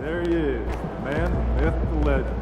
There he is, the man, the myth, the legend.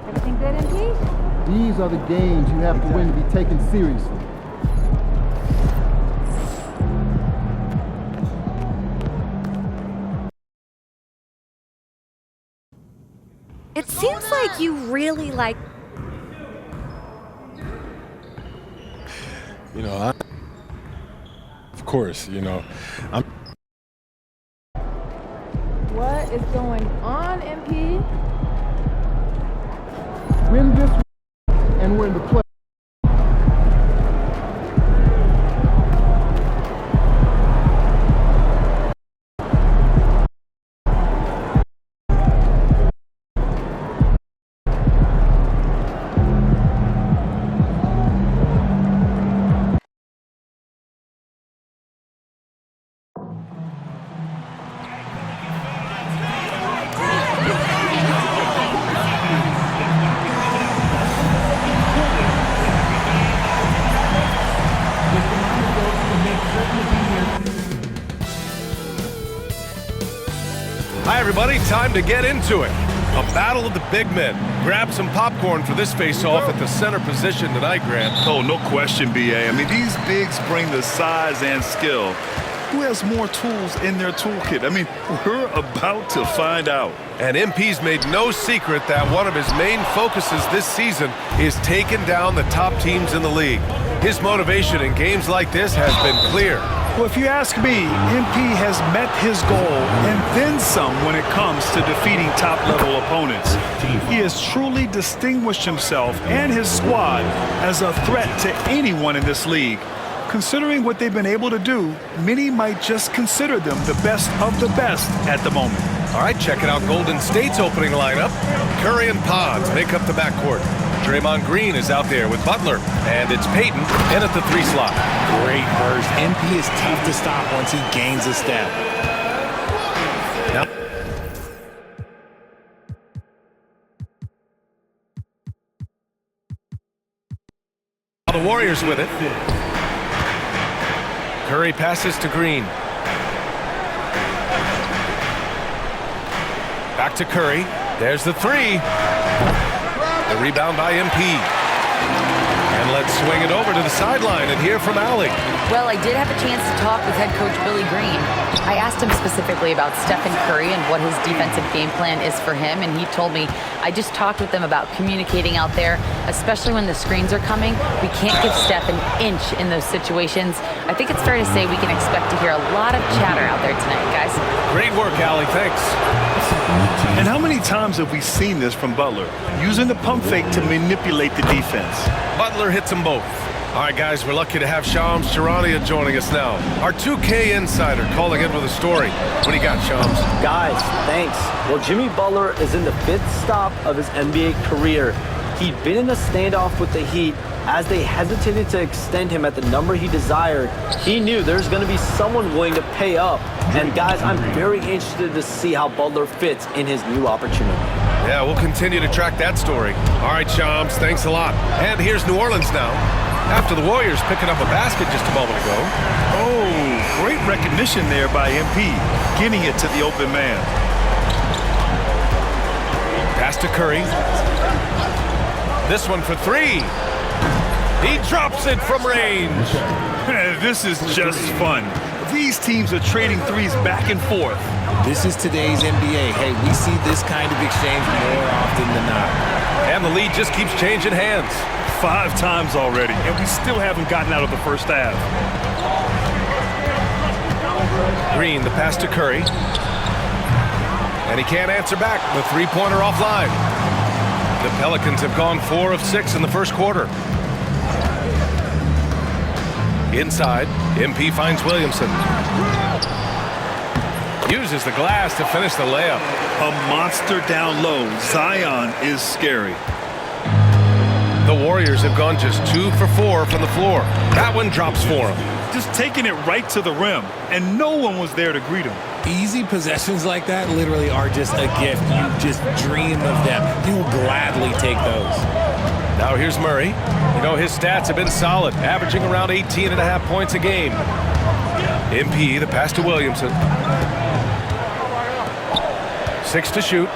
Everything good, MP? These are the games you have to win to be taken seriously. It seems like you really like... Of course, I'm... What is going on, MP? Win this and win the play. Hi, everybody. Time to get into it. A battle of the big men. Grab some popcorn for this face-off at the center position tonight, Grant. Oh, no question, B.A. I mean, these bigs bring the size and skill. Who has more tools in their toolkit? I mean, we're about to find out. And MP's made no secret that one of his main focuses this season is taking down the top teams in the league. His motivation in games like this has been clear. Well, if you ask me, MP has met his goal and then some when it comes to defeating top-level opponents. He has truly distinguished himself and his squad as a threat to anyone in this league. Considering what they've been able to do, many might just consider them the best of the best at the moment. All right, checking out Golden State's opening lineup. Curry and Pods make up the backcourt. Draymond Green is out there with Butler, and it's Payton in at the 3 slot. Great burst. MP is tough to stop once he gains a step. Now, the Warriors with it. Curry passes to Green. Back to Curry. There's the 3. The rebound by MP. And let's swing it over to the sideline and hear from Allie. Well, I did have a chance to talk with head coach Billy Green. I asked him specifically about Stephen Curry and what his defensive game plan is for him, and he told me, I just talked with them about communicating out there, especially when the screens are coming. We can't give Steph an inch in those situations. I think it's fair to say we can expect to hear a lot of chatter out there tonight, guys. Great work, Allie. Thanks. And how many times have we seen this from Butler? Using the pump fake to manipulate the defense. Butler hits them both. All right, guys, we're lucky to have Shams Charania joining us now. Our 2K insider calling in with a story. What do you got, Shams? Guys, thanks. Well, Jimmy Butler is in the 5th stop of his NBA career. He'd been in a standoff with the Heat. As they hesitated to extend him at the number he desired, he knew there's going to be someone willing to pay up. And guys, I'm very interested to see how Butler fits in his new opportunity. Yeah, we'll continue to track that story. All right, Shams, thanks a lot. And here's New Orleans now. After the Warriors picking up a basket just a moment ago. Oh, great recognition there by MP, getting it to the open man. Pass to Curry. This one for three. He drops it from range. This is just fun. These teams are trading threes back and forth. This is today's NBA. Hey, we see this kind of exchange more often than not. And the lead just keeps changing hands. 5 times already, and we still haven't gotten out of the first half. Green, the pass to Curry. And he can't answer back. The three-pointer offline. The Pelicans have gone 4 of 6 in the first quarter. Inside, MP finds Williamson. Uses the glass to finish the layup. A monster down low. Zion is scary. The Warriors have gone just 2 for 4 from the floor. That one drops for him. Just taking it right to the rim, and no one was there to greet him. Easy possessions like that literally are just a gift. You just dream of them. You'll gladly take those. Now here's Murray. You know, his stats have been solid, averaging around 18.5 points a game. MP, the pass to Williamson. 6 to shoot.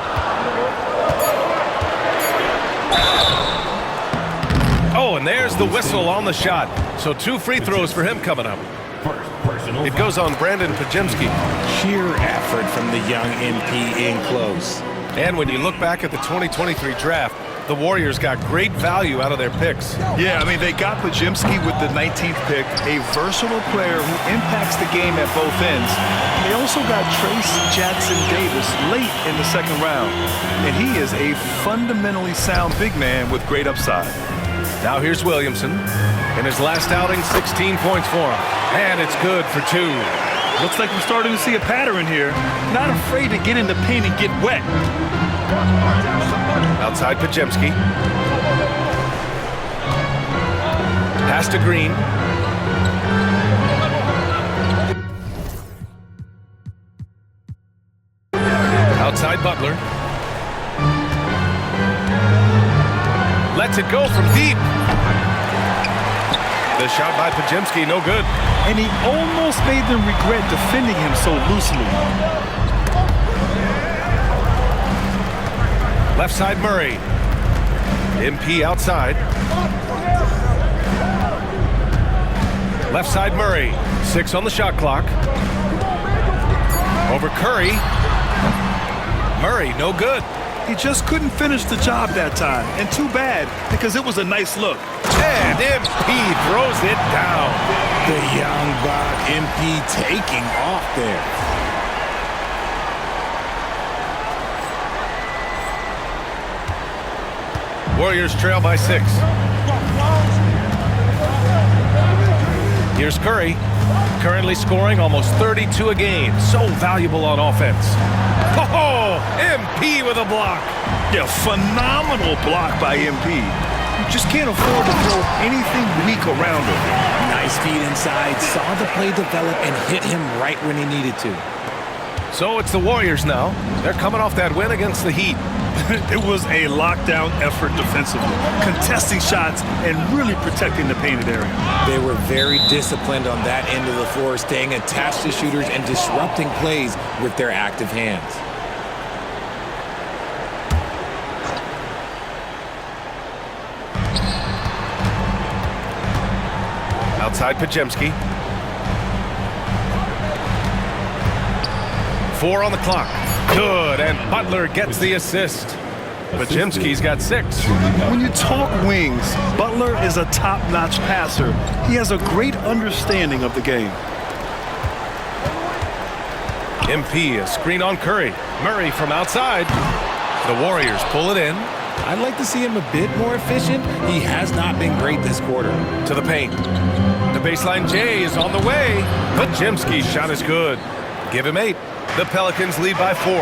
Oh, and there's the whistle on the shot. So 2 free throws for him coming up. It goes on Brandon Podziemski. Sheer effort from the young MP in close. And when you look back at the 2023 draft, the Warriors got great value out of their picks. Yeah, I mean, they got Podziemski with the 19th pick, a versatile player who impacts the game at both ends. They also got Trace Jackson-Davis late in the second round, and he is a fundamentally sound big man with great upside. Now here's Williamson. In his last outing, 16 points for him. And it's good for 2. Looks like we're starting to see a pattern here. Not afraid to get in the paint and get wet. Outside Podziemski. Pass to Green. Outside Butler. Lets it go from deep. The shot by Podziemski, no good. And he almost made them regret defending him so loosely. Left side Murray. MP outside. Left side Murray. 6 on the shot clock. Over Curry. Murray, no good. He just couldn't finish the job that time. And too bad, because it was a nice look. And MP throws it down. The young buck MP taking off there. Warriors trail by 6. Here's Curry, currently scoring almost 32 a game. So valuable on offense. Oh, MP with a block. Yeah, phenomenal block by MP. You just can't afford to throw anything weak around him. Nice feed inside, saw the play develop and hit him right when he needed to. So it's the Warriors now. They're coming off that win against the Heat. It was a lockdown effort defensively, contesting shots and really protecting the painted area. They were very disciplined on that end of the floor, staying attached to shooters and disrupting plays with their active hands. Outside Podziemski. 4 on the clock. Good, and Butler gets the assist. Podziemski's got 6. When you talk wings, Butler is a top-notch passer. He has a great understanding of the game. MP, a screen on Curry. Murray from outside. The Warriors pull it in. I'd like to see him a bit more efficient. He has not been great this quarter. To the paint. The baseline J is on the way. Podziemski's shot is good. Give him 8. The Pelicans lead by 4.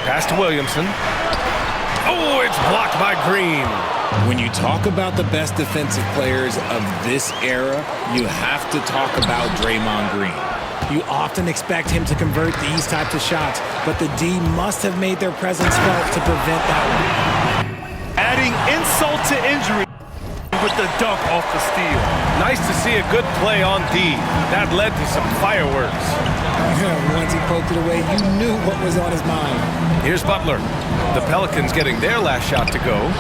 Pass to Williamson. Oh, it's blocked by Green. When you talk about the best defensive players of this era, you have to talk about Draymond Green. You often expect him to convert these types of shots, but the D must have made their presence felt to prevent that one. Adding insult to injury with the dunk off the steal. Nice to see a good play on D. That led to some fireworks. Once he poked it away, you knew what was on his mind. Here's Butler. The Pelicans getting their last shot to go.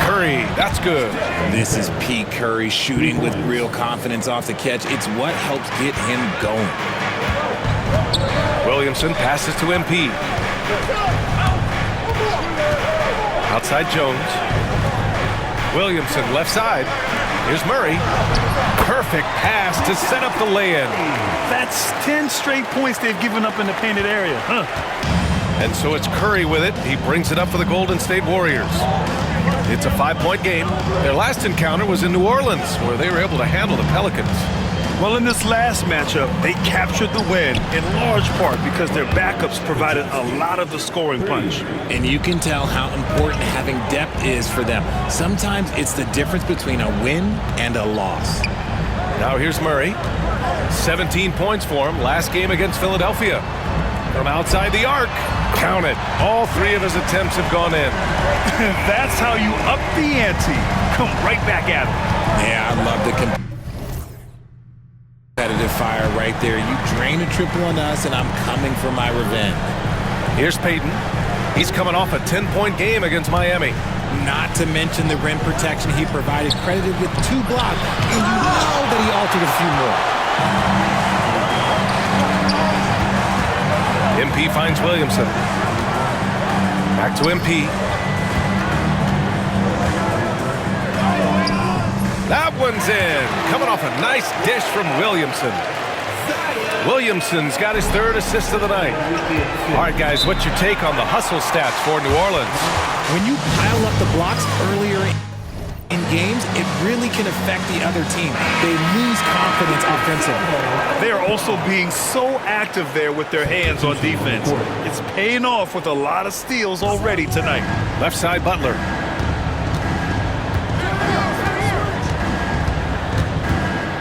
Curry, that's good. This is Pete Curry shooting with real confidence off the catch. It's what helps get him going. Williamson passes to MP. Outside Jones. Williamson left side. Here's Murray. Perfect pass to set up the lay-in. That's 10 straight points they've given up in the painted area. And so it's Curry with it. He brings it up for the Golden State Warriors. It's a 5-point game. Their last encounter was in New Orleans, where they were able to handle the Pelicans. Well, in this last matchup, they captured the win in large part because their backups provided a lot of the scoring punch. And you can tell how important having depth is for them. Sometimes it's the difference between a win and a loss. Now here's Murray. 17 points for him last game against Philadelphia. From outside the arc, count it. All 3 of his attempts have gone in. That's how you up the ante. Come right back at him. Yeah, I love the competitive fire right there. You drain a triple on us, and I'm coming for my revenge. Here's Payton. He's coming off a 10-point game against Miami. Not to mention the rim protection he provided, credited with 2 blocks, and you know that he altered a few more. MP finds Williamson. Back to MP. That one's in. Coming off a nice dish from Williamson. Williamson's got his 3rd assist of the night. All right, guys, what's your take on the hustle stats for New Orleans? When you pile up the blocks earlier in games, it really can affect the other team. They lose confidence offensively. They are also being so active there with their hands on defense. It's paying off with a lot of steals already tonight. Left side, Butler.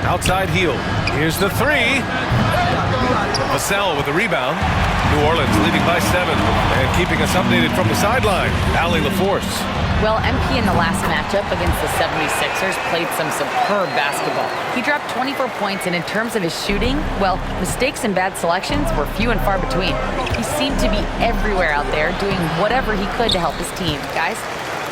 Outside Hield. Here's the 3. Vassell with the rebound. New Orleans leading by 7 and keeping us updated from the sideline. Allie LaForce. Well, MP in the last matchup against the 76ers played some superb basketball. He dropped 24 points, and in terms of his shooting, well, mistakes and bad selections were few and far between. He seemed to be everywhere out there, doing whatever he could to help his team. Guys?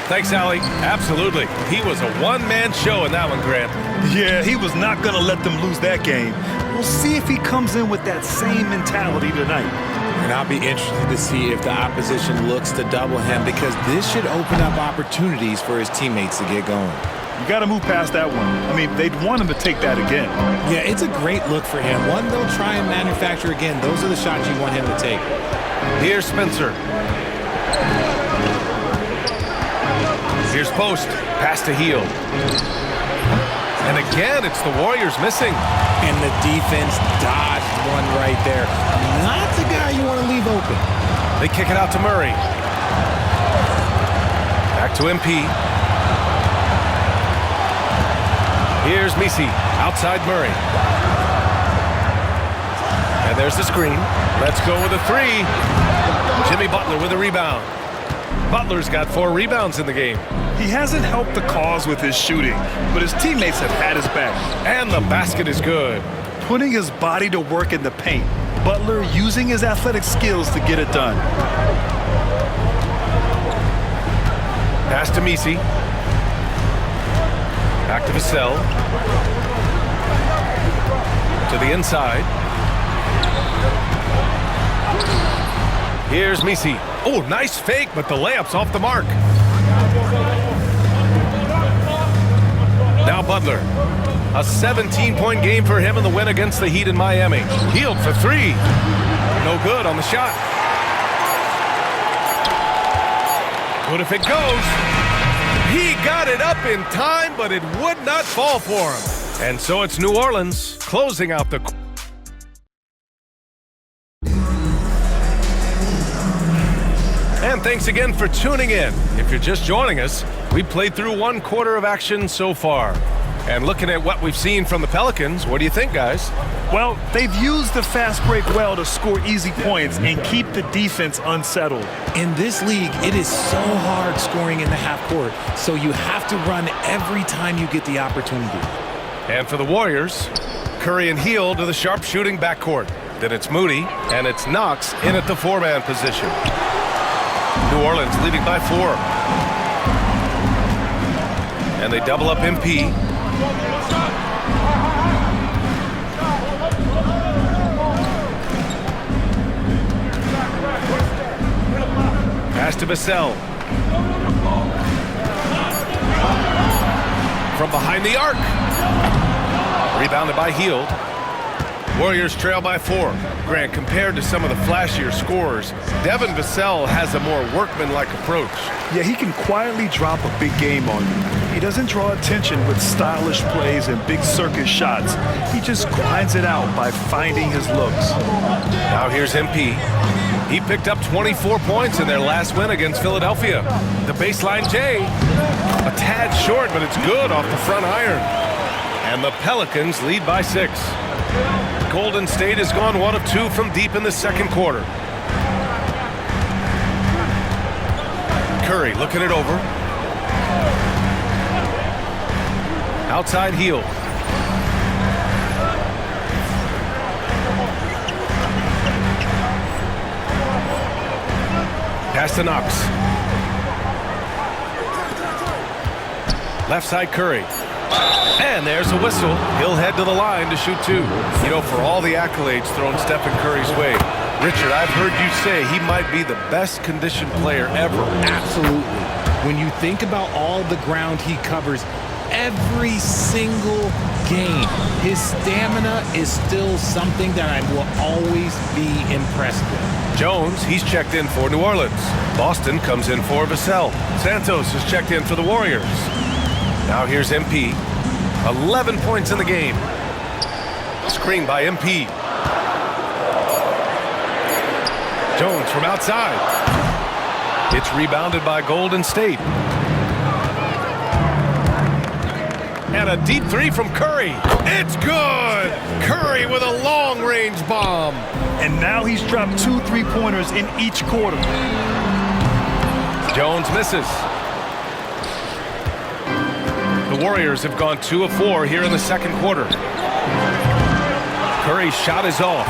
Thanks, Allie. Absolutely. He was a one-man show in that one, Grant. Yeah, he was not going to let them lose that game. We'll see if he comes in with that same mentality tonight. And I'll be interested to see if the opposition looks to double him, because this should open up opportunities for his teammates to get going. You got to move past that one. I mean, they'd want him to take that again. Yeah, it's a great look for him. One they'll try and manufacture again. Those are the shots you want him to take. Here's Spencer. Here's Post. Pass to Hield. And again, it's the Warriors missing. And the defense dodged one right there. Not the guy you want to leave open. They kick it out to Murray. Back to MP. Here's Messi. Outside Murray. And there's the screen. Let's go with a 3. Jimmy Butler with a rebound. Butler's got 4 rebounds in the game. He hasn't helped the cause with his shooting, but his teammates have had his back. And the basket is good. Putting his body to work in the paint. Butler using his athletic skills to get it done. Pass to Messi. Back to Vassell. To the inside. Here's Messi. Oh, nice fake, but the layup's off the mark. Now Butler. A 17-point game for him in the win against the Heat in Miami. Hield for 3. No good on the shot. But if it goes, he got it up in time, but it would not fall for him. And so it's New Orleans closing out the... And thanks again for tuning in. If you're just joining us, we played through 1 quarter of action so far. And looking at what we've seen from the Pelicans, what do you think, guys? Well, they've used the fast break well to score easy points and keep the defense unsettled. In this league, it is so hard scoring in the half court, so you have to run every time you get the opportunity. And for the Warriors, Curry and Hield to the sharp shooting backcourt. Then it's Moody, and it's Knox in at the 4-man position. New Orleans leading by 4. And they double up MP. Pass to Vassell. From behind the arc. Rebounded by Hield. Warriors trail by 4. Grant, compared to some of the flashier scorers, Devin Vassell has a more workmanlike approach. Yeah, he can quietly drop a big game on you. He doesn't draw attention with stylish plays and big circus shots. He just grinds it out by finding his looks. Now here's MP. He picked up 24 points in their last win against Philadelphia. The baseline J. A tad short, but it's good off the front iron. And the Pelicans lead by 6. Golden State has gone 1 of 2 from deep in the second quarter. Curry looking it over. Outside Hield. Pass to Knox. Left side Curry. And there's a whistle. He'll head to the line to shoot 2. You know, for all the accolades thrown Stephen Curry's way, Richard, I've heard you say he might be the best conditioned player ever. Absolutely. When you think about all the ground he covers every single game, his stamina is still something that I will always be impressed with. Jones, he's checked in for New Orleans. Boston comes in for Vassell. Santos is checked in for the Warriors. Now here's MP. 11 points in the game. Screen by MP. Jones from outside. It's rebounded by Golden State. And a deep 3 from Curry. It's good! Curry with a long-range bomb. And now he's dropped 2 3-pointers in each quarter. Jones misses. The Warriors have gone 2 of 4 here in the second quarter. Curry's shot is off.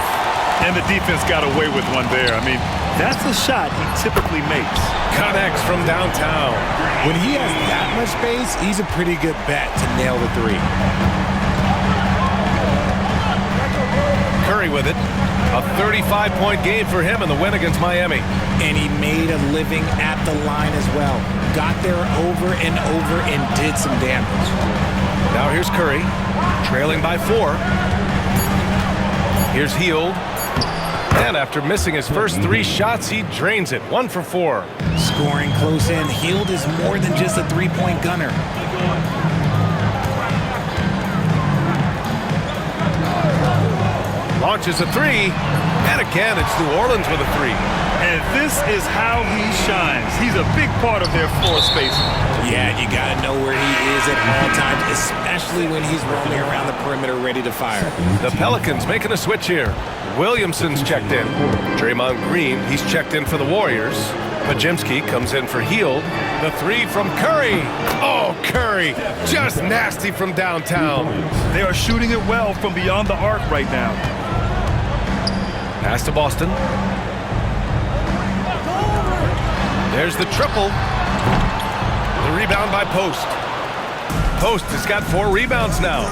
And the defense got away with one there. I mean, that's the shot he typically makes. Connects from downtown. When he has that much space, he's a pretty good bet to nail the 3. Curry with it. A 35-point game for him in the win against Miami. And he made a living at the line as well. Got there over and over and did some damage. Now here's Curry, trailing by 4. Here's Hield. And after missing his first 3 shots, he drains it. 1 for 4. Scoring close in. Hield is more than just a 3-point gunner. Launches a 3. And again, it's New Orleans with a 3. And this is how he shines. He's a big part of their floor spacing. Yeah, you got to know where he is at all times, especially when he's roaming around the perimeter ready to fire. The Pelicans making a switch here. Williamson's checked in. Draymond Green, he's checked in for the Warriors. Podziemski comes in for Hield. The 3 from Curry. Oh, Curry, just nasty from downtown. They are shooting it well from beyond the arc right now. Pass to Boston. There's the triple. The rebound by Post. Post has got 4 rebounds now.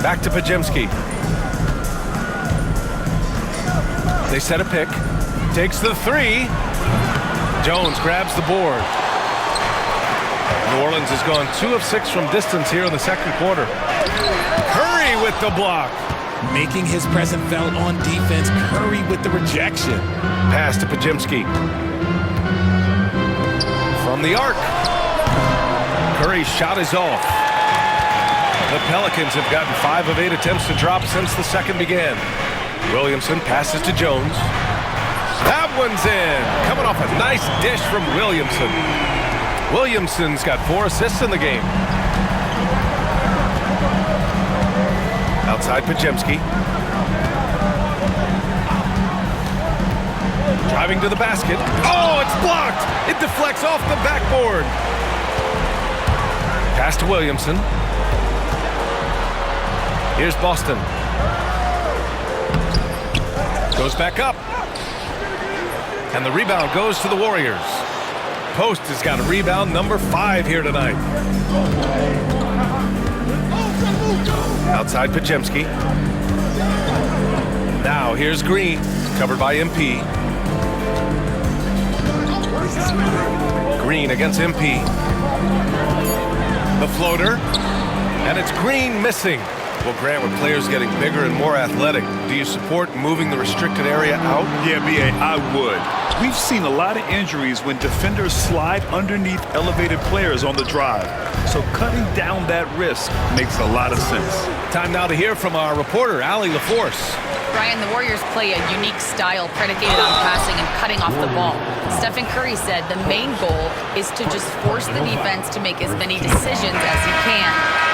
Back to Podziemski. They set a pick. Takes the 3. Jones grabs the board. New Orleans has gone 2 of 6 from distance here in the second quarter. Curry with the block. Making his presence felt on defense. Curry with the rejection. Pass to Podziemski. From the arc. Curry's shot is off. The Pelicans have gotten 5 of 8 attempts to drop since the second began. Williamson passes to Jones. That one's in. Coming off a nice dish from Williamson. Williamson's got 4 assists in the game. Outside Podziemski. Driving to the basket. Oh, it's blocked. It deflects off the backboard. Pass to Williamson. Here's Boston. Goes back up. And the rebound goes to the Warriors. Post has got a rebound number 5 here tonight. Outside Podziemski. Now here's Green, covered by MP. Green against MP. The floater. And it's Green missing. Well, Grant, with players getting bigger and more athletic, do you support moving the restricted area out? Yeah, B.A., I would. We've seen a lot of injuries when defenders slide underneath elevated players on the drive. So cutting down that risk makes a lot of sense. Time now to hear from our reporter, Allie LaForce. Brian, the Warriors play a unique style predicated on passing and cutting off the ball. Stephen Curry said the main goal is to just force the defense to make as many decisions as he can.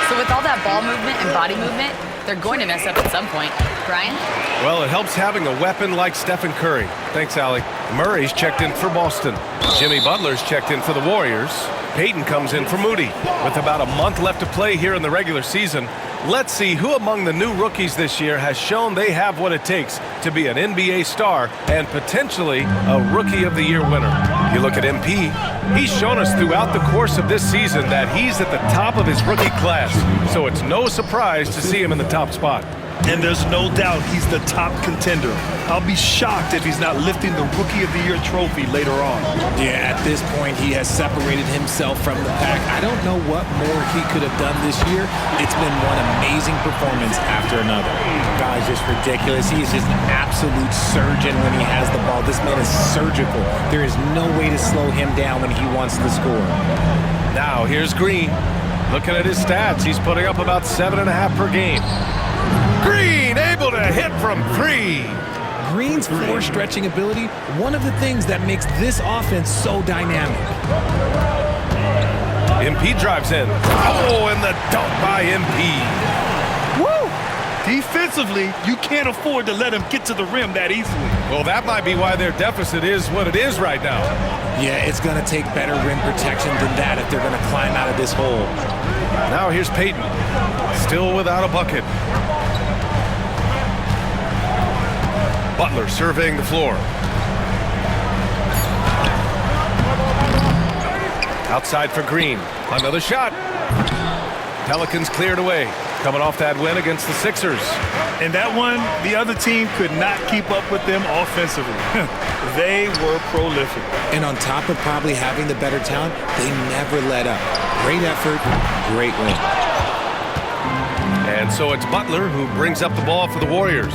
So with all that ball movement and body movement, they're going to mess up at some point. Brian? Well, it helps having a weapon like Stephen Curry. Thanks, Allie. Murray's checked in for Boston. Jimmy Butler's checked in for the Warriors. Payton comes in for Moody. With about a month left to play here in the regular season, let's see who among the new rookies this year has shown they have what it takes to be an NBA star and potentially a Rookie of the Year winner. You look at MP, he's shown us throughout the course of this season that he's at the top of his rookie class, so it's no surprise to see him in the top spot. And there's no doubt he's the top contender. I'll be shocked if he's not lifting the Rookie of the Year trophy later on. Yeah, at this point, he has separated himself from the pack. I don't know what more he could have done this year. It's been one amazing performance after another. Guy's just ridiculous. He is just an absolute surgeon when he has the ball. This man is surgical. There is no way to slow him down when he wants to score. Now, here's Green. Looking at his stats, he's putting up about 7.5 per game. Green able to hit from 3. Green's floor stretching ability, one of the things that makes this offense so dynamic. MP drives in. Oh, and the dunk by MP. Woo! Defensively, you can't afford to let him get to the rim that easily. Well, that might be why their deficit is what it is right now. Yeah, it's going to take better rim protection than that if they're going to climb out of this hole. Now here's Payton, still without a bucket. Butler surveying the floor. Outside for Green. Another shot. Pelicans cleared away. Coming off that win against the Sixers. And that one, the other team could not keep up with them offensively. They were prolific. And on top of probably having the better talent, they never let up. Great effort, great win. And so it's Butler who brings up the ball for the Warriors.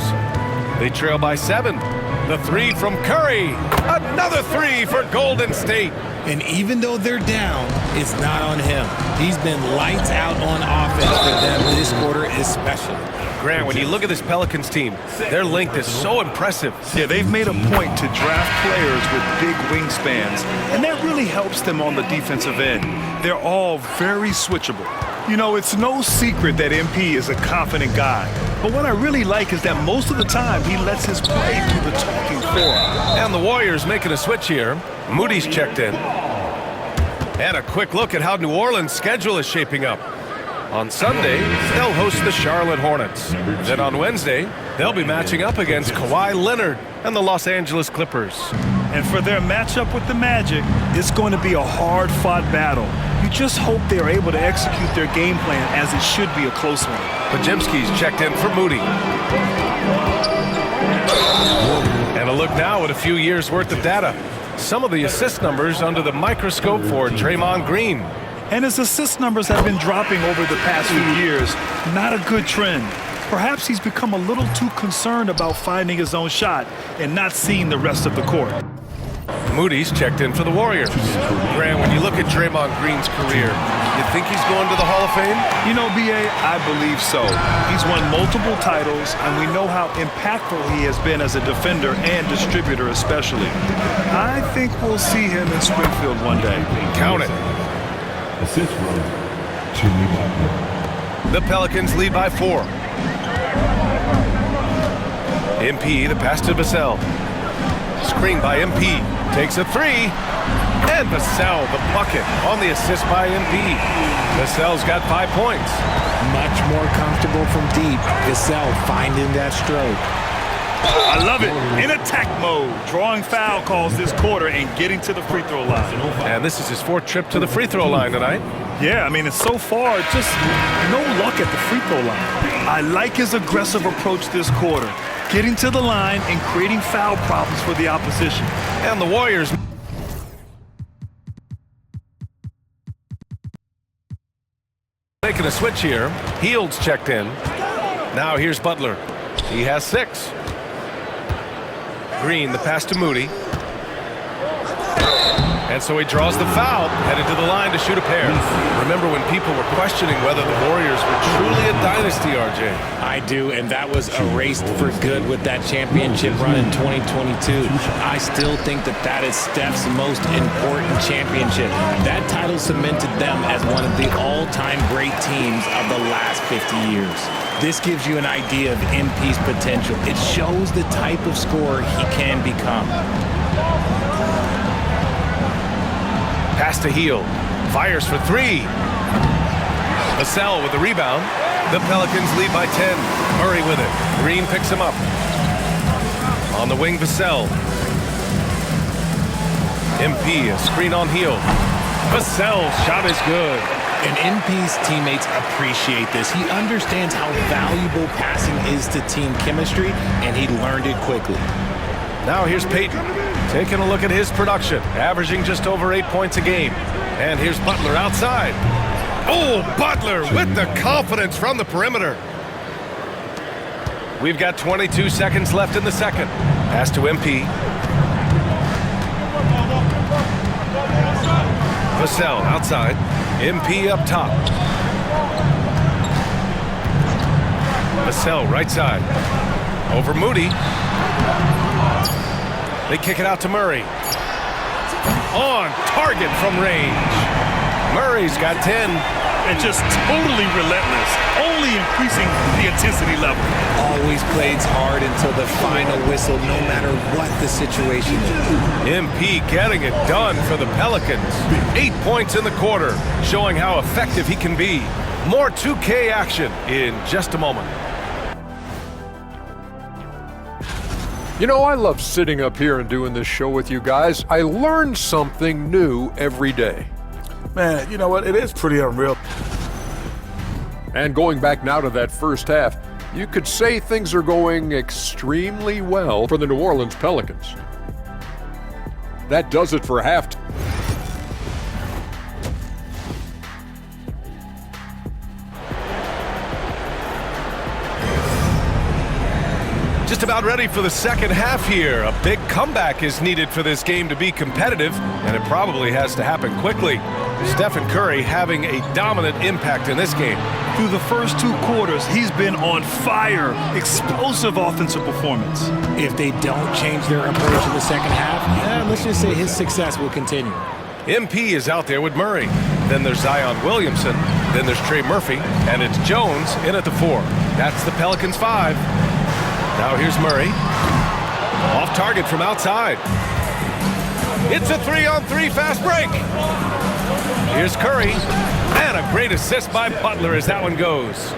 They trail by 7. The 3 from Curry. Another 3 for Golden State. And even though they're down, it's not on him. He's been lights out on offense for them this quarter especially. Grant, when you look at this Pelicans team, their length is so impressive. Yeah, they've made a point to draft players with big wingspans, and that really helps them on the defensive end. They're all very switchable. You know, it's no secret that MP is a confident guy. But what I really like is that most of the time he lets his play do the talking for him. And the Warriors making a switch here. Moody's checked in. And a quick look at how New Orleans' schedule is shaping up. On Sunday, they'll host the Charlotte Hornets. Then on Wednesday, they'll be matching up against Kawhi Leonard and the Los Angeles Clippers. And for their matchup with the Magic, it's going to be a hard-fought battle. You just hope they're able to execute their game plan as it should be a close one. Podziemski's checked in for Moody. And a look now at a few years' worth of data. Some of the assist numbers under the microscope for Draymond Green. And his assist numbers have been dropping over the past few years. Not a good trend. Perhaps he's become a little too concerned about finding his own shot and not seeing the rest of the court. Moody's checked in for the Warriors. Grant, when you look at Draymond Green's career, you think he's going to the Hall of Fame? You know, B.A., I believe so. He's won multiple titles, and we know how impactful he has been as a defender and distributor especially. I think we'll see him in Springfield one day. Count it. Assist from Jimmy Butler. The Pelicans lead by 4. MP, the pass to Vassell. Screen by MP. Takes a 3. And Vassell, the bucket, on the assist by MP. Vassell's got 5 points. Much more comfortable from deep. Vassell finding that stroke. I love it. In attack mode, drawing foul calls this quarter and getting to the free throw line. And this is his 4th trip to the free throw line tonight. Yeah, I mean, it's so far, just no luck at the free throw line. I like his aggressive approach this quarter, getting to the line and creating foul problems for the opposition. And the Warriors making a switch here. Heald's checked in. Now here's Butler. He has 6. Green, the pass to Moody. And so he draws the foul, headed to the line to shoot a pair. Remember when people were questioning whether the Warriors were truly a dynasty, RJ? I do, and that was erased for good with that championship run in 2022. I still think that that is Steph's most important championship. That title cemented them as one of the all-time great teams of the last 50 years. This gives you an idea of MP's potential. It shows the type of scorer he can become. Pass to Hield. Fires for 3. Vassell with the rebound. The Pelicans lead by 10. Murray with it. Green picks him up. On the wing, Vassell. MP, a screen on Hield. Vassell's shot is good. And MP's teammates appreciate this. He understands how valuable passing is to team chemistry, and he learned it quickly. Now here's Payton, taking a look at his production, averaging just over 8 points a game. And here's Butler outside. Oh, Butler with the confidence from the perimeter. We've got 22 seconds left in the second. Pass to MP. Vassell outside. MP up top. Vassell right side. Over Moody. They kick it out to Murray. On target from range. Murray's got 10. And just totally relentless, only increasing the intensity level. Always plays hard until the final whistle, no matter what the situation is. MP getting it done for the Pelicans. 8 points in the quarter, showing how effective he can be. More 2K action in just a moment. You know, I love sitting up here and doing this show with you guys. I learn something new every day. Man, you know what? It is pretty unreal. And going back now to that first half, you could say things are going extremely well for the New Orleans Pelicans. That does it for halftime. Just about ready for the second half here. A big comeback is needed for this game to be competitive, and it probably has to happen quickly. Stephen Curry having a dominant impact in this game. Through the first 2 quarters, he's been on fire. Explosive offensive performance. If they don't change their approach in the second half, let's just say his success will continue. MP is out there with Murray. Then there's Zion Williamson. Then there's Trey Murphy. And it's Jones in at the 4. That's the Pelicans 5. Now here's Murray. Off target from outside. It's a 3-on-3 fast break. Here's Curry. And a great assist by Butler as that one goes.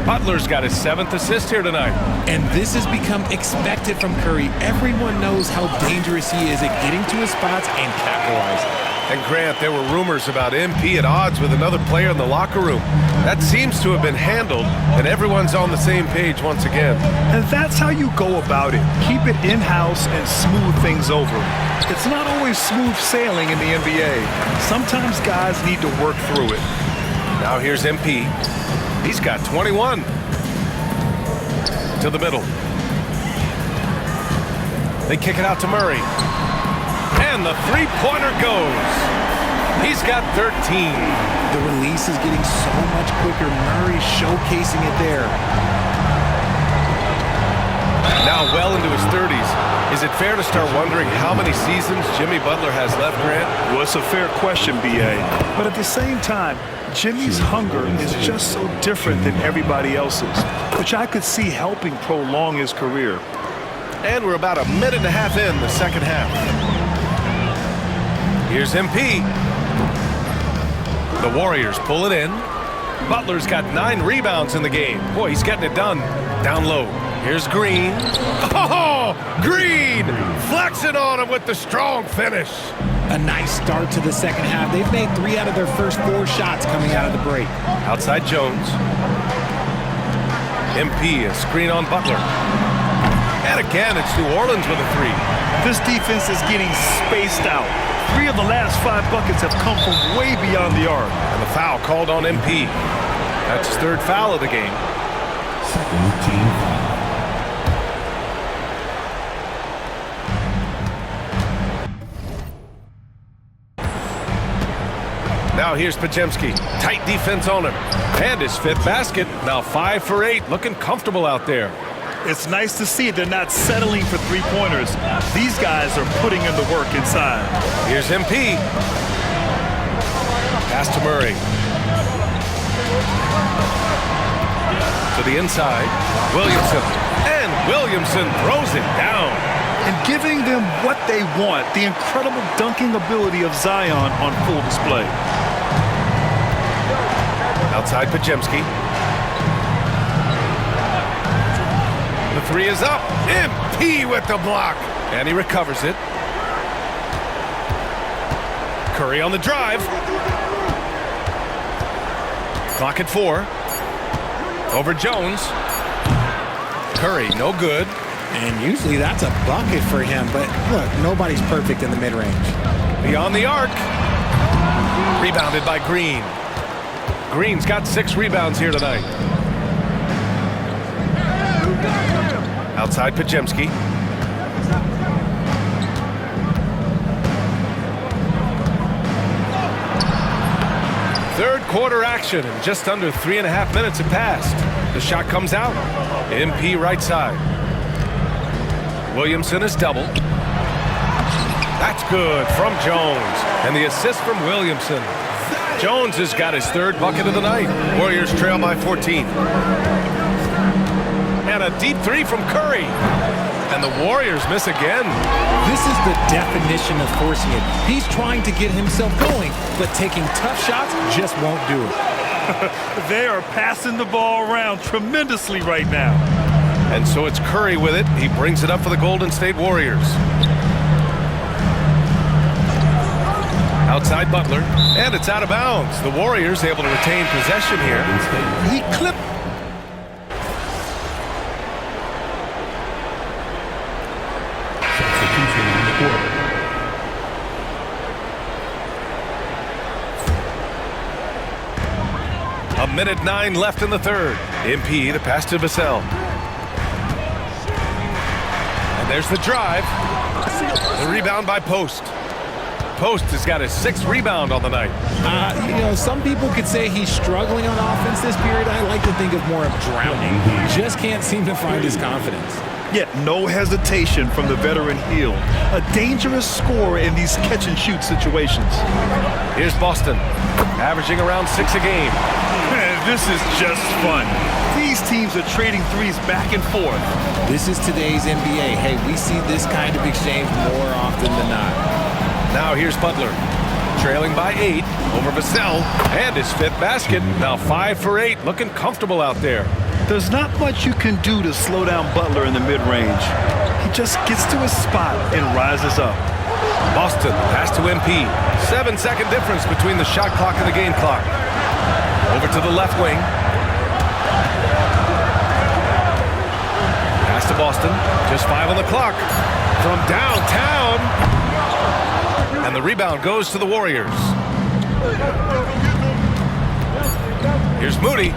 Butler's got his 7th assist here tonight. And this has become expected from Curry. Everyone knows how dangerous he is at getting to his spots and capitalizing. And Grant, there were rumors about MP at odds with another player in the locker room. That seems to have been handled, and everyone's on the same page once again. And that's how you go about it. Keep it in-house and smooth things over. It's not always smooth sailing in the NBA. Sometimes guys need to work through it. Now here's MP. He's got 21. To the middle. They kick it out to Murray. And the three-pointer goes. He's got 13. The release is getting so much quicker. Murray showcasing it there. Now well into his 30s. Is it fair to start wondering how many seasons Jimmy Butler has left, Grant? Well, it's a fair question, B.A. But at the same time, Jimmy's hunger is just so different than everybody else's, which I could see helping prolong his career. And we're about a minute and a half in the second half. Here's MP. The Warriors pull it in. Butler's got 9 rebounds in the game. Boy, he's getting it done. Down low. Here's Green. Oh, Green flexing on him with the strong finish. A nice start to the second half. They've made 3 out of their first 4 shots coming out of the break. Outside Jones. MP, a screen on Butler. And again, it's New Orleans with a 3. This defense is getting spaced out. 3 of the last 5 buckets have come from way beyond the arc. And the foul called on MP. That's his 3rd foul of the game. Second team foul. Now here's Podziemski. Tight defense on him. And his 5th basket. Now 5 for 8. Looking comfortable out there. It's nice to see they're not settling for 3-pointers. These guys are putting in the work inside. Here's MP. Pass to Murray. To the inside. Williamson. And Williamson throws it down. And giving them what they want, the incredible dunking ability of Zion on full display. Outside Podziemski. The 3 is up. MP with the block. And he recovers it. Curry on the drive. Clock at 4. Over Jones. Curry, no good. And usually that's a bucket for him. But look, nobody's perfect in the mid-range. Beyond the arc. Rebounded by Green. Green's got 6 rebounds here tonight. Outside Podziemski. Third quarter action, and just under 3.5 minutes have passed. The shot comes out. MP right side. Williamson is double. That's good from Jones. And the assist from Williamson. Jones has got his 3rd bucket of the night. Warriors trail by 14. And a deep 3 from Curry. And the Warriors miss again. This is the definition of forcing it. He's trying to get himself going, but taking tough shots just won't do it. They are passing the ball around tremendously right now. And so it's Curry with it. He brings it up for the Golden State Warriors. Outside Butler, and it's out of bounds. The Warriors able to retain possession here. He clipped. Substitution in the quarter. A minute 9 left in the 3rd. MP to pass to Vassell. And there's the drive. The rebound by Post. Post has got his 6th rebound on the night. You know, some people could say he's struggling on offense this period. I like to think of more of drowning. Just can't seem to find his confidence. Yet no hesitation from the veteran Hield. A dangerous scorer in these catch-and-shoot situations. Here's Boston, averaging around 6 a game. Man, this is just fun. These teams are trading 3s back and forth. This is today's NBA. Hey, we see this kind of exchange more often than not. Now here's Butler, trailing by 8 over Vassell, and his 5th basket. Now 5 for 8, looking comfortable out there. There's not much you can do to slow down Butler in the mid-range. He just gets to his spot and rises up. Boston, pass to MP. 7-second difference between the shot clock and the game clock. Over to the left wing. Pass to Boston, just 5 on the clock. From downtown. And the rebound goes to the Warriors. Here's Moody.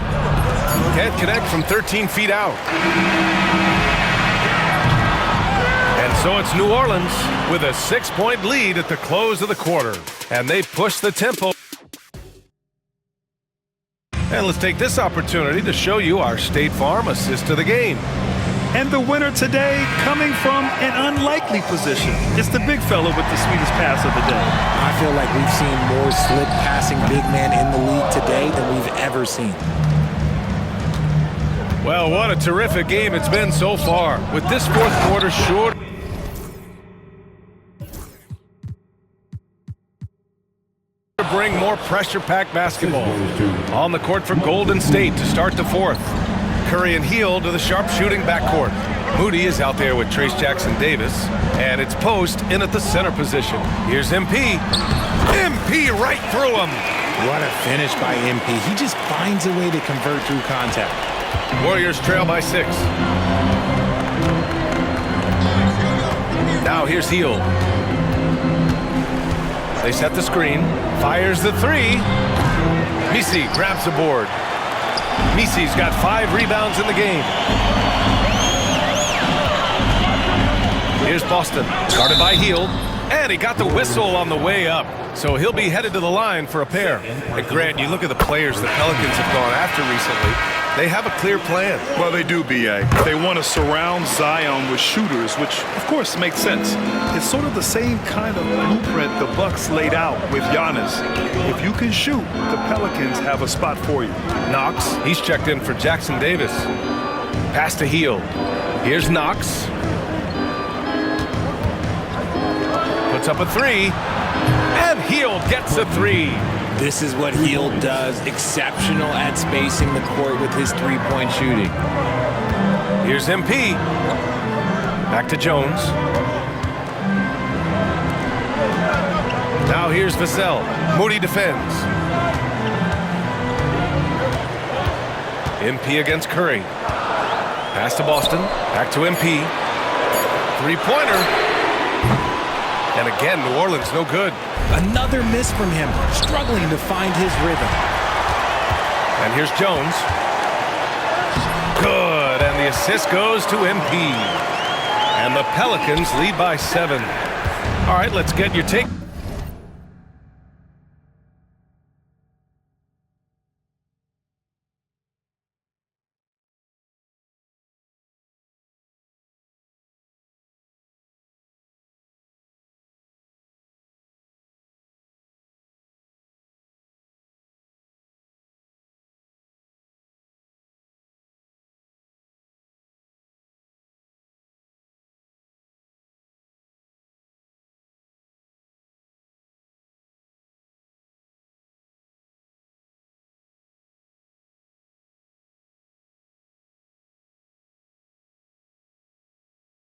Can't connect from 13 feet out. And so it's New Orleans with a 6-point lead at the close of the quarter. And they push the tempo. And let's take this opportunity to show you our State Farm assist of the game. And the winner today coming from an unlikely position. It's the big fella with the sweetest pass of the day. I feel like we've seen more slip passing big men in the league today than we've ever seen. Well, what a terrific game it's been so far. With this 4th quarter short. pressure-packed basketball. On the court for Golden State to start the fourth. Curry and Hield to the sharp-shooting backcourt. Moody is out there with Trace Jackson-Davis, and it's Post in at the center position. Here's MP. MP right through him. What a finish by MP. He just finds a way to convert through contact. Warriors trail by 6. Now here's Hield. They set the screen. Fires the three. Misi grabs the board. Misi's got 5 rebounds in the game. Here's Boston. Guarded by Hield. And he got the whistle on the way up. So he'll be headed to the line for a pair. And Grant, you look at the players the Pelicans have gone after recently. They have a clear plan. Well, they do, B.A. They want to surround Zion with shooters, which, of course, makes sense. It's sort of the same kind of blueprint the Bucks laid out with Giannis. If you can shoot, the Pelicans have a spot for you. Knox, he's checked in for Jackson Davis. Pass to Hield. Here's Knox. Puts up a three. And Hield gets a three. This is what Hield does. Exceptional at spacing the court with his three-point shooting. Here's MP. Back to Jones. Now here's Vassell. Moody defends. MP against Curry. Pass to Boston. Back to MP. Three-pointer. And again, New Orleans no good. Another miss from him, struggling to find his rhythm. And here's Jones. Good, and the assist goes to MP. And the Pelicans lead by 7. All right, let's get your take.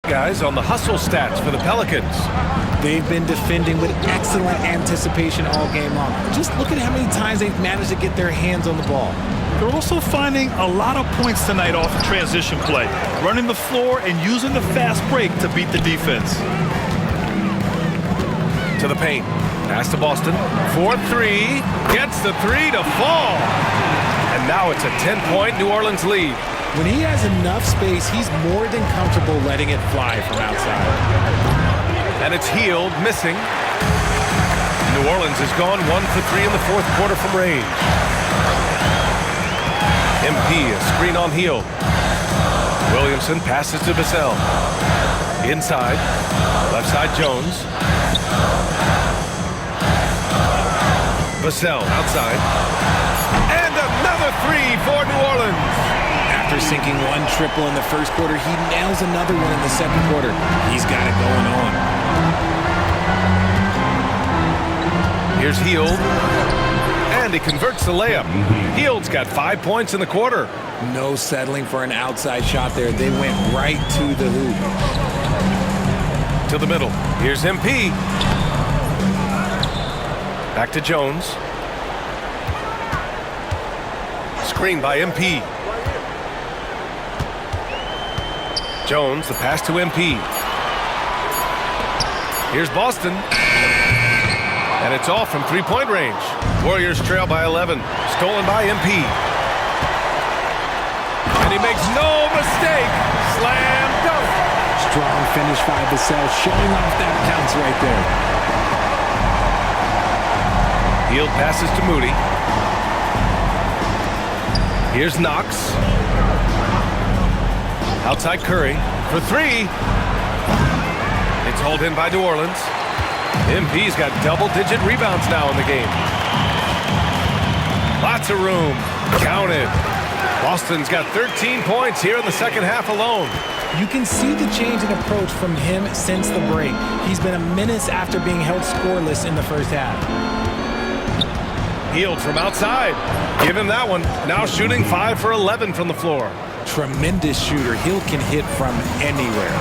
Guys on the hustle stats for the Pelicans. They've been defending with excellent anticipation all game long. Just look at how many times they've managed to get their hands on the ball. They're also finding a lot of points tonight off of transition play, running the floor and using the fast break to beat the defense. To the paint. Pass to Boston. 4-3. Gets the three to fall. And now it's a 10-point New Orleans lead. When he has enough space, he's more than comfortable letting it fly from outside. And it's Hield missing. New Orleans has gone 1 for 3 in the fourth quarter from range. MP, a screen on Hield. Williamson passes to Vassell. Inside. Left side Jones. Vassell outside. And another three for New Orleans. After sinking one triple in the first quarter, he nails another one in the second quarter. He's got it going on. Here's Hield. And he converts the layup. Hield's got 5 points in the quarter. No settling for an outside shot there. They went right to the hoop. To the middle. Here's MP. Back to Jones. Screen by MP. Jones, the pass to MP. Here's Boston. And it's off from three-point range. Warriors trail by 11. Stolen by MP. And he makes no mistake. Slam dunk. Strong finish by Vassell, showing off that bounce right there. Hield passes to Moody. Here's Knox. Outside Curry for three. It's hauled in by New Orleans. MP's got double-digit rebounds now in the game. Lots of room. Counted. Boston's got 13 points here in the second half alone. You can see the change in approach from him since the break. He's been a menace after being held scoreless in the first half. Healed from outside. Give him that one. Now shooting 5 for 11 from the floor. Tremendous shooter. Hill can hit from anywhere.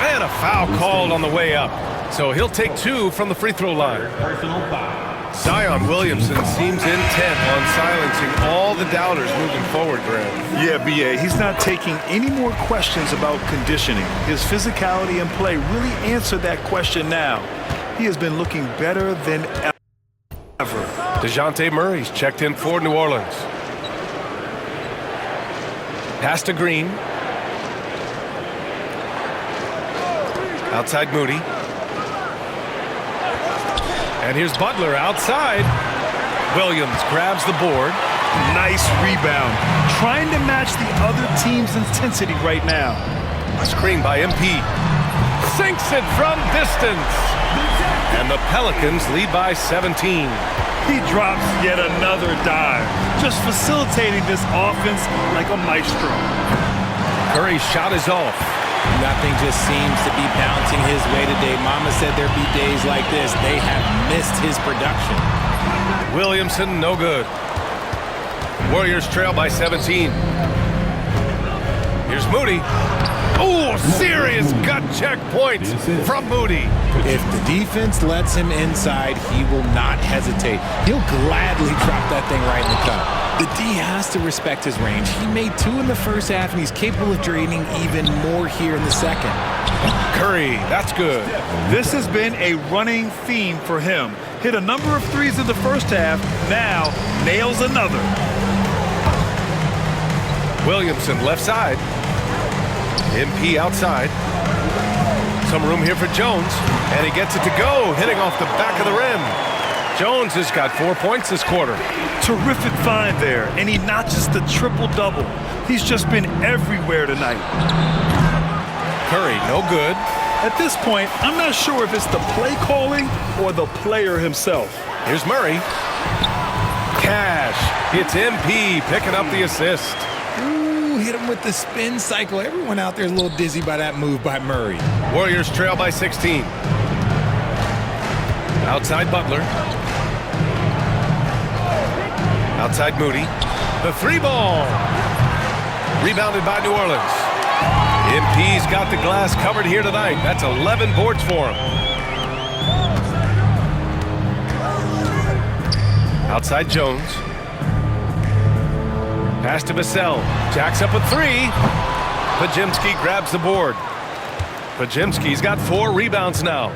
And a foul called on the way up. So he'll take 2 from the free throw line. Zion Williamson seems intent on silencing all the doubters moving forward, Graham. Yeah, B.A., he's not taking any more questions about conditioning. His physicality and play really answer that question now. He has been looking better than ever. DeJounte Murray's checked in for New Orleans. Pass to Green. Outside Moody. And here's Butler outside. Williams grabs the board. Nice rebound. Trying to match the other team's intensity right now. Screen by MP. Sinks it from distance. And the Pelicans lead by 17. He drops yet another dive. Just facilitating this offense like a maestro. Curry's shot is off. Nothing just seems to be bouncing his way today. Mama said there'd be days like this. They have missed his production. Williamson, no good. Warriors trail by 17. Here's Moody. Oh, serious gut check point from Moody. If the defense lets him inside, he will not hesitate. He'll gladly drop that thing right in the cup. The D has to respect his range. He made 2 in the first half, and he's capable of draining even more here in the second. Curry, that's good. This has been a running theme for him. Hit a number of threes in the first half, now nails another. Williamson left side. MP outside. Some room here for Jones, and he gets it to go, hitting off the back of the rim. Jones has got 4 points this quarter. Terrific find there, and he notches the triple-double. He's just been everywhere tonight. Curry, no good. At this point, I'm not sure if it's the play calling or the player himself. Here's Murray. Cash. It's MP picking up the assist. Ooh, hit him with the spin cycle. Everyone out there is a little dizzy by that move by Murray. Warriors trail by 16. Outside Butler. Outside Moody. The 3-ball. Rebounded by New Orleans. MP's got the glass covered here tonight. That's 11 boards for him. Outside Jones. Pass to Vassell. Jacks up a 3. Podziemski grabs the board. Podziemski's got 4 rebounds now.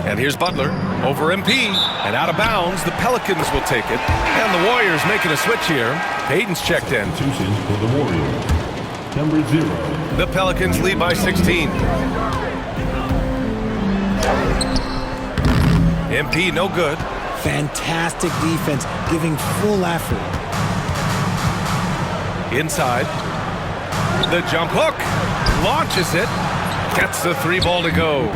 And here's Butler over MP and out of bounds. The Pelicans will take it. And the Warriors making a switch here. Hayden's checked in. Substitutions for the Warriors. Number 0. The Pelicans lead by 16. MP no good. Fantastic defense, giving full effort. Inside. The jump hook. Launches it. Gets the 3-ball to go.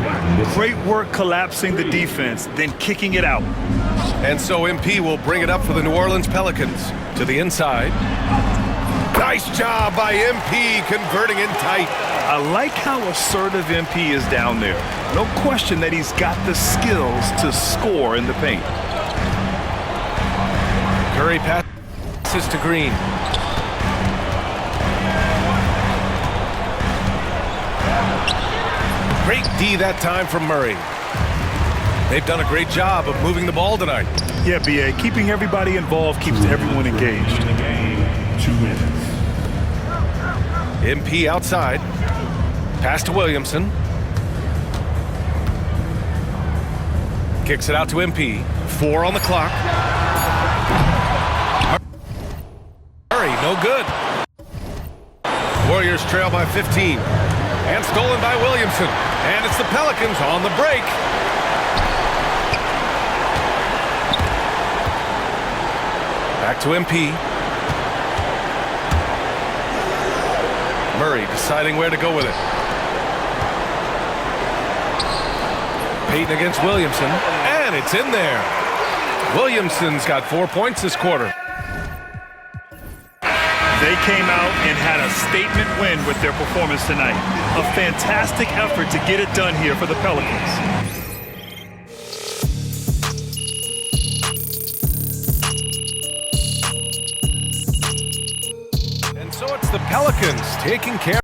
Great work collapsing the defense, then kicking it out. And so MP will bring it up for the New Orleans Pelicans. To the inside. Nice job by MP converting in tight. I like how assertive MP is down there. No question that he's got the skills to score in the paint. Curry passes to Green. Great D that time from Murray. They've done a great job of moving the ball tonight. Yeah, B.A. Keeping everybody involved keeps everyone engaged. 2 minutes. MP outside. Pass to Williamson. Kicks it out to MP. 4 on the clock. Murray, no good. Warriors trail by 15. And stolen by Williamson. And it's the Pelicans on the break. Back to MP. Murray deciding where to go with it. Payton against Williamson. And it's in there. Williamson's got 4 points this quarter. They came out and had a statement win with their performance tonight. A fantastic effort to get it done here for the Pelicans. And so it's the Pelicans taking care.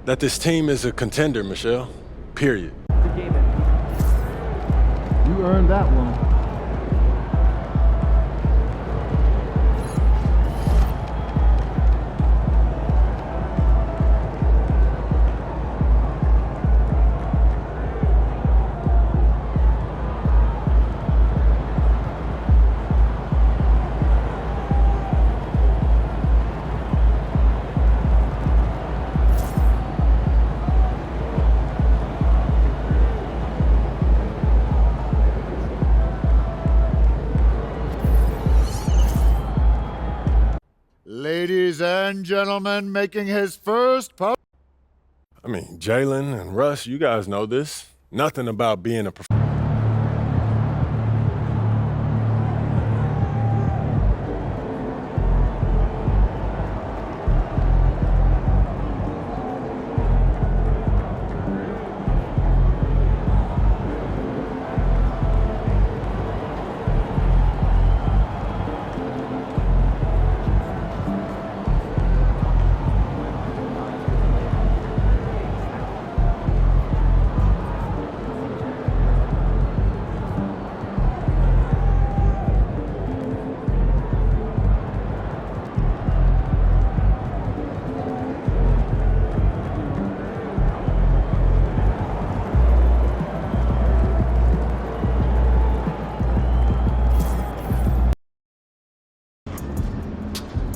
That this team is a contender, Michelle. Period. You earned that one. Ladies and gentlemen, making his first I mean, Jalen and Russ, you guys know this. Nothing about being a professional.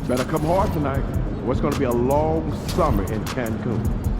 Better come hard tonight. What's going to be a long summer in Cancun.